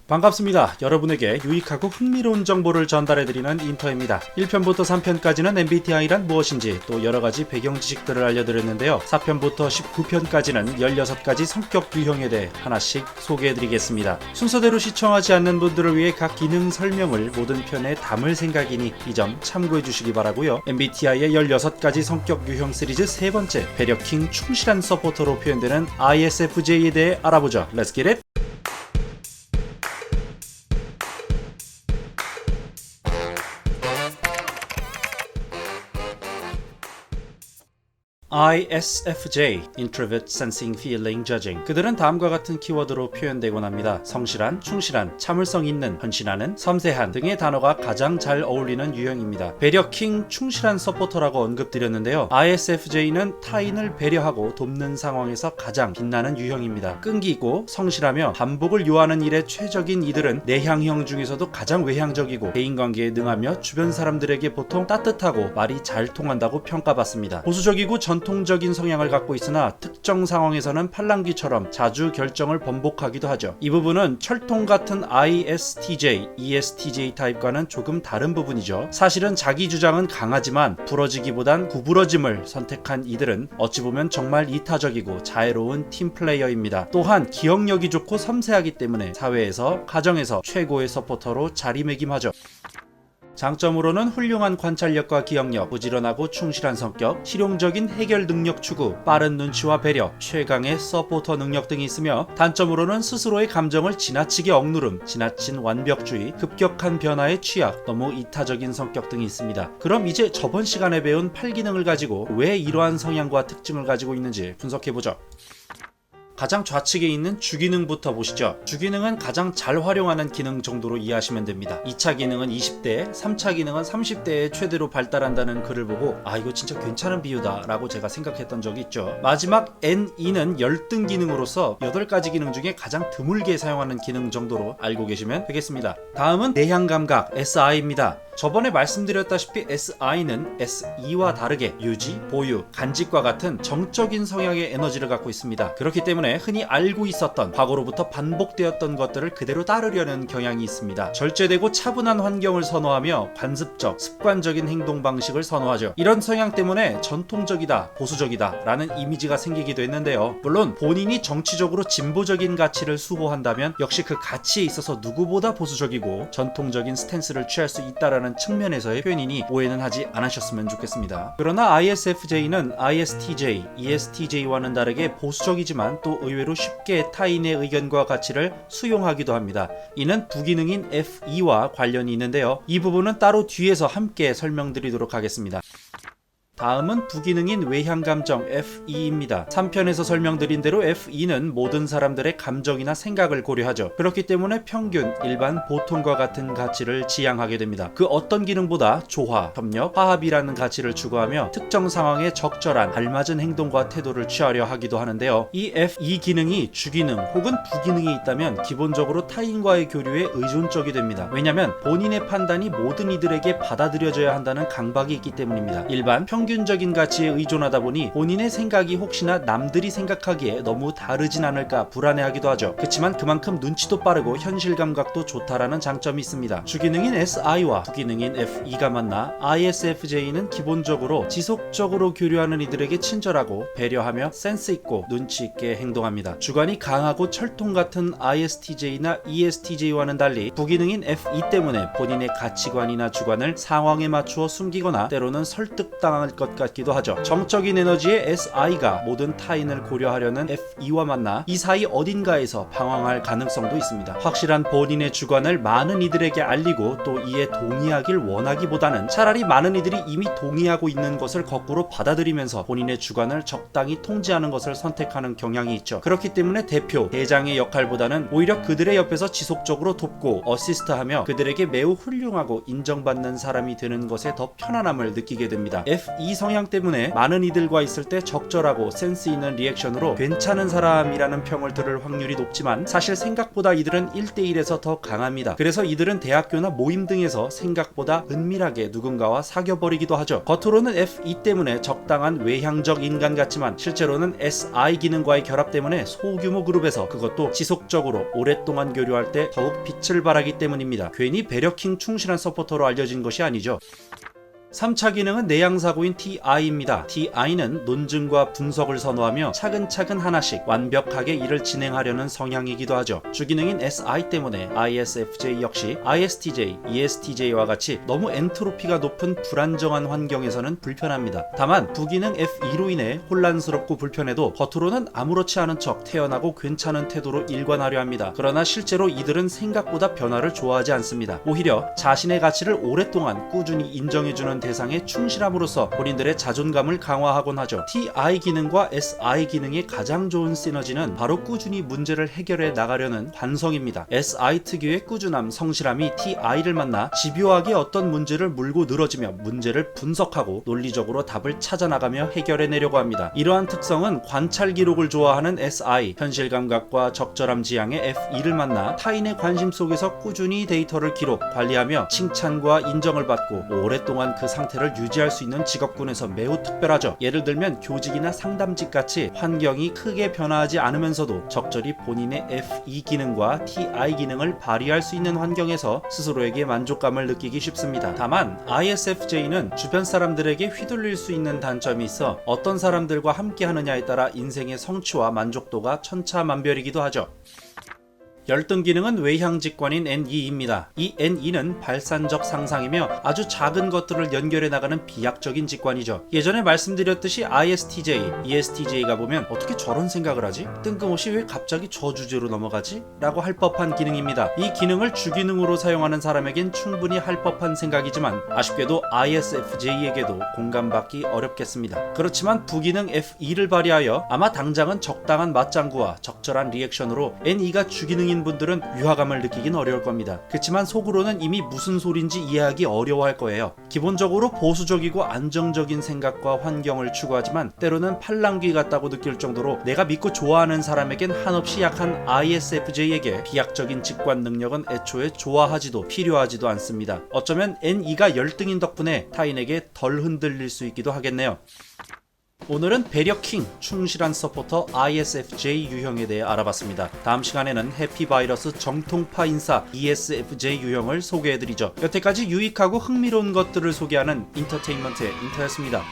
반갑습니다. 여러분에게 유익하고 흥미로운 정보를 전달해드리는 인터입니다. 1편부터 3편까지는 MBTI란 무엇인지 또 여러가지 배경 지식들을 알려드렸는데요. 4편부터 19편까지는 16가지 성격 유형에 대해 하나씩 소개해드리겠습니다. 순서대로 시청하지 않는 분들을 위해 각 기능 설명을 모든 편에 담을 생각이니 이 점 참고해주시기 바라고요. MBTI의 16가지 성격 유형 시리즈 세 번째, 배려킹 충실한 서포터로 표현되는 ISFJ에 대해 알아보죠. Let's get it! ISFJ, Introvert Sensing Feeling Judging. 그들은 다음과 같은 키워드로 표현되곤 합니다. 성실한, 충실한, 참을성 있는, 헌신하는, 섬세한 등의 단어가 가장 잘 어울리는 유형입니다. 배려킹, 충실한 서포터라고 언급드렸는데요. ISFJ는 타인을 배려하고 돕는 상황에서 가장 빛나는 유형입니다. 끈기 있고 성실하며 반복을 요하는 일에 최적인 이들은 내향형 중에서도 가장 외향적이고 대인관계에 능하며 주변 사람들에게 보통 따뜻하고 말이 잘 통한다고 평가받습니다. 보수적이고 전통적인 성향을 갖고 있으나 특정 상황에서는 팔랑귀처럼 자주 결정을 번복하기도 하죠. 이 부분은 철통 같은 ISTJ, ESTJ 타입과는 조금 다른 부분이죠. 사실은 자기 주장은 강하지만 부러지기보단 구부러짐을 선택한 이들은 어찌 보면 정말 이타적이고 자애로운 팀플레이어입니다. 또한 기억력이 좋고 섬세하기 때문에 사회에서, 가정에서 최고의 서포터로 자리매김하죠. 장점으로는 훌륭한 관찰력과 기억력, 부지런하고 충실한 성격, 실용적인 해결 능력 추구, 빠른 눈치와 배려, 최강의 서포터 능력 등이 있으며 단점으로는 스스로의 감정을 지나치게 억누름, 지나친 완벽주의, 급격한 변화에 취약, 너무 이타적인 성격 등이 있습니다. 그럼 이제 저번 시간에 배운 8기능을 가지고 왜 이러한 성향과 특징을 가지고 있는지 분석해보죠. 가장 좌측에 있는 주기능부터 보시죠. 주기능은 가장 잘 활용하는 기능 정도로 이해하시면 됩니다. 2차 기능은 20대, 3차 기능은 30대에 최대로 발달한다는 글을 보고 이거 진짜 괜찮은 비유다 라고 제가 생각했던 적이 있죠. 마지막 N2는 열등 기능으로서 8가지 기능 중에 가장 드물게 사용하는 기능 정도로 알고 계시면 되겠습니다. 다음은 내향감각 SI입니다. 저번에 말씀드렸다시피 SI는 SE와 다르게 유지, 보유, 간직과 같은 정적인 성향의 에너지를 갖고 있습니다. 그렇기 때문에 흔히 알고 있었던 과거로부터 반복되었던 것들을 그대로 따르려는 경향이 있습니다. 절제되고 차분한 환경을 선호하며 관습적, 습관적인 행동 방식을 선호하죠. 이런 성향 때문에 전통적이다, 보수적이다 라는 이미지가 생기기도 했는데요. 물론 본인이 정치적으로 진보적인 가치를 수호한다면 역시 그 가치에 있어서 누구보다 보수적이고 전통적인 스탠스를 취할 수 있다라는 측면에서의 표현이니 오해는 하지 않으셨으면 좋겠습니다. 그러나 ISFJ는 ISTJ, ESTJ와는 다르게 보수적이지만 또 의외로 쉽게 타인의 의견과 가치를 수용하기도 합니다. 이는 부기능인 F2와 관련이 있는데요. 이 부분은 따로 뒤에서 함께 설명드리도록 하겠습니다. 다음은 부기능인 외향감정 F2입니다. 3편에서 설명드린 대로 F2는 모든 사람들의 감정이나 생각을 고려하죠. 그렇기 때문에 평균, 일반, 보통과 같은 가치를 지향하게 됩니다. 그 어떤 기능보다 조화, 협력, 화합이라는 가치를 추구하며 특정 상황에 적절한 알맞은 행동과 태도를 취하려 하기도 하는데요. 이 F2 기능이 주기능 혹은 부기능이 있다면 기본적으로 타인과의 교류에 의존적이 됩니다. 왜냐하면 본인의 판단이 모든 이들에게 받아들여져야 한다는 강박이 있기 때문입니다. 일반, 평균적인 가치에 의존하다 보니 본인의 생각이 혹시나 남들이 생각하기에 너무 다르진 않을까 불안해하기도 하죠. 그렇지만 그만큼 눈치도 빠르고 현실 감각도 좋다라는 장점이 있습니다. 주기능인 SI와 부기능인 F2가 만나 ISFJ는 기본적으로 지속적으로 교류하는 이들에게 친절하고 배려하며 센스 있고 눈치 있게 행동합니다. 주관이 강하고 철통 같은 ISTJ나 ESTJ와는 달리 부기능인 F2 때문에 본인의 가치관이나 주관을 상황에 맞추어 숨기거나 때로는 설득당할 것 같기도 하죠. 정적인 에너지의 SI가 모든 타인을 고려하려는 F2와 만나 이 사이 어딘가에서 방황할 가능성도 있습니다. 확실한 본인의 주관을 많은 이들에게 알리고 또 이에 동의하길 원하기보다는 차라리 많은 이들이 이미 동의하고 있는 것을 거꾸로 받아들이면서 본인의 주관을 적당히 통제하는 것을 선택하는 경향이 있죠. 그렇기 때문에 대표, 대장의 역할보다는 오히려 그들의 옆에서 지속적으로 돕고 어시스트하며 그들에게 매우 훌륭하고 인정받는 사람이 되는 것에 더 편안함을 느끼게 됩니다. F2 이 성향 때문에 많은 이들과 있을 때 적절하고 센스 있는 리액션으로 괜찮은 사람이라는 평을 들을 확률이 높지만 사실 생각보다 이들은 1대1에서 더 강합니다. 그래서 이들은 대학교나 모임 등에서 생각보다 은밀하게 누군가와 사귀어버리기도 하죠. 겉으로는 F2 때문에 적당한 외향적 인간 같지만 실제로는 SI 기능과의 결합 때문에 소규모 그룹에서 그것도 지속적으로 오랫동안 교류할 때 더욱 빛을 발하기 때문입니다. 괜히 배려킹 충실한 서포터로 알려진 것이 아니죠. 3차 기능은 내향사고인 TI입니다. TI는 논증과 분석을 선호하며 차근차근 하나씩 완벽하게 일을 진행하려는 성향이기도 하죠. 주기능인 SI 때문에 ISFJ 역시 ISTJ, ESTJ와 같이 너무 엔트로피가 높은 불안정한 환경에서는 불편합니다. 다만 부기능 F2로 인해 혼란스럽고 불편해도 겉으로는 아무렇지 않은 척 태연하고 괜찮은 태도로 일관하려 합니다. 그러나 실제로 이들은 생각보다 변화를 좋아하지 않습니다. 오히려 자신의 가치를 오랫동안 꾸준히 인정해주는 대상에 충실함으로써 본인들의 자존감을 강화하곤 하죠. TI 기능과 SI 기능의 가장 좋은 시너지는 바로 꾸준히 문제를 해결해 나가려는 관성입니다. SI 특유의 꾸준함, 성실함이 TI를 만나 집요하게 어떤 문제를 물고 늘어지며 문제를 분석하고 논리적으로 답을 찾아나가며 해결해내려고 합니다. 이러한 특성은 관찰 기록을 좋아하는 SI, 현실 감각과 적절함 지향의 F2를 만나 타인의 관심 속에서 꾸준히 데이터를 기록, 관리하며 칭찬과 인정을 받고 오랫동안 그 상태를 유지할 수 있는 직업군에서 매우 특별하죠. 예를 들면 교직이나 상담직 같이 환경이 크게 변화하지 않으면서도 적절히 본인의 F2 기능과 TI 기능을 발휘할 수 있는 환경에서 스스로에게 만족감을 느끼기 쉽습니다. 다만 ISFJ는 주변 사람들에게 휘둘릴 수 있는 단점이 있어 어떤 사람들과 함께 하느냐에 따라 인생의 성취와 만족도가 천차만별이기도 하죠. 열등 기능은 외향직관인 N2입니다. 이 N2는 발산적 상상이며 아주 작은 것들을 연결해 나가는 비약적인 직관이죠. 예전에 말씀드렸듯이 ISTJ, ESTJ가 보면 어떻게 저런 생각을 하지? 뜬금없이 왜 갑자기 저 주제로 넘어가지? 라고 할 법한 기능입니다. 이 기능을 주기능으로 사용하는 사람에겐 충분히 할 법한 생각이지만 아쉽게도 ISFJ에게도 공감받기 어렵겠습니다. 그렇지만 부기능 F2를 발휘하여 아마 당장은 적당한 맞장구와 적절한 리액션으로 N2가 주기능이 분들은 유화감을 느끼긴 어려울 겁니다. 그렇지만 속으로는 이미 무슨 소린지 이해하기 어려워할 거예요. 기본적으로 보수적이고 안정적인 생각과 환경을 추구하지만 때로는 팔랑귀 같다고 느낄 정도로 내가 믿고 좋아하는 사람에겐 한없이 약한 ISFJ에게 비약적인 직관 능력은 애초에 좋아하지도 필요하지도 않습니다. 어쩌면 N2가 열등인 덕분에 타인에게 덜 흔들릴 수 있기도 하겠네요. 오늘은 배려킹, 충실한 서포터 ISFJ 유형에 대해 알아봤습니다. 다음 시간에는 해피바이러스 정통파 인사 ESFJ 유형을 소개해드리죠. 여태까지 유익하고 흥미로운 것들을 소개하는 인터테인먼트의 인터였습니다.